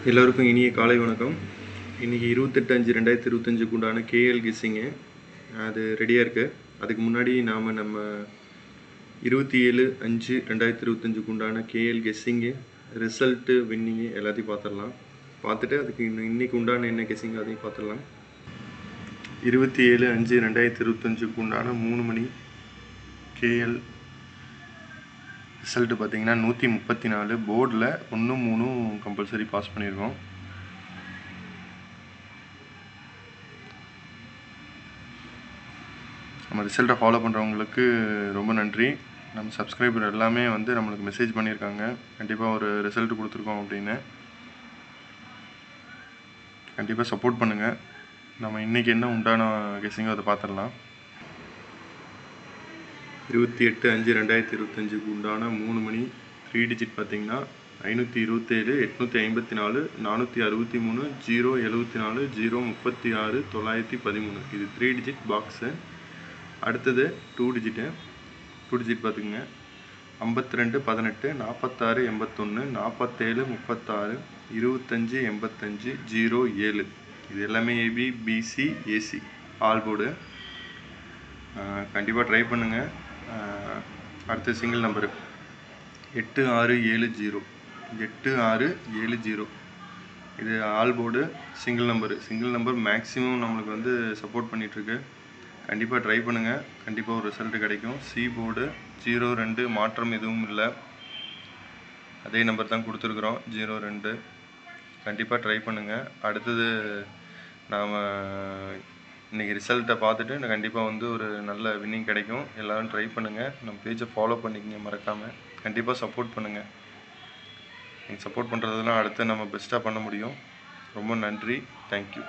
எல்லோருக்கும் இனிய காலை வணக்கம். இன்றைக்கி 28/5/2025 உண்டான கேஎல் கெஸ்ஸிங்கு அது ரெடியாக இருக்குது. அதுக்கு முன்னாடி நம்ம 27/5/2025 உண்டான கேஎல் கெஸ்ஸிங்கு ரிசல்ட்டு வின்னிங்கு எல்லாத்தையும் பார்த்துட்டு அதுக்கு இன்றைக்கி உண்டான என்ன கெஸ்ஸிங் அதையும் பார்த்துடலாம். 27/5/2025 உண்டான 3 மணி கேஎல் ரிசல்ட்டு பார்த்தீங்கன்னா 134. போர்டில் 1, 3 கம்பல்சரி பாஸ் பண்ணியிருக்கோம். நம்ம ரிசல்ட்டை ஃபாலோ பண்ணுறவங்களுக்கு ரொம்ப நன்றி. நம்ம சப்ஸ்கிரைபர் எல்லாமே நம்மளுக்கு மெசேஜ் பண்ணியிருக்காங்க, கண்டிப்பாக ஒரு ரிசல்ட் கொடுத்துருக்கோம் அப்படின்னு. கண்டிப்பாக சப்போர்ட் பண்ணுங்கள். நம்ம இன்றைக்கி என்ன உண்டான கெஸ்ஸிங்கோ அதை பார்த்துடலாம். 28/5/2025 உண்டான 3 மணி 3 டிஜிட் பார்த்தீங்கன்னா 527, 854, 463, 074, 036, 913. இது 3 டிஜிட் பாக்ஸு. அடுத்தது 2 டிஜிட்டு. 2 டிஜிட் பார்த்துக்குங்க. 52, 18, 46, 81, 47, 36, 25, 85, 07. இது எல்லாமே AB, BC, AC all board. கண்டிப்பாக ட்ரை பண்ணுங்கள். அடுத்த சிங்கிள் நம்பரு 8670. 8670 இது all board single number maximum நம்மளுக்கு சப்போர்ட் பண்ணிகிட்ருக்கு. கண்டிப்பாக ட்ரை பண்ணுங்கள், கண்டிப்பாக ஒரு ரிசல்ட் கிடைக்கும். சி போர்டு 02 மாற்றம் எதுவும் இல்லை, அதே நம்பர் தான் கொடுத்துருக்குறோம் 02. கண்டிப்பாக ட்ரை பண்ணுங்கள். அடுத்தது நாம் இன்றைக்கி ரிசல்ட்டை பார்த்துட்டு கண்டிப்பாக ஒரு நல்ல வின்னிங் கிடைக்கும். எல்லோரும் ட்ரை பண்ணுங்கள். நம்ம பேஜை ஃபாலோ பண்ணிக்கங்க மறக்காமல். கண்டிப்பாக சப்போர்ட் பண்ணுங்கள். நீங்கள் சப்போர்ட் பண்ணுறதுலாம் அடுத்து நம்ம பெஸ்ட்டாக பண்ண முடியும். ரொம்ப நன்றி. தேங்க்யூ.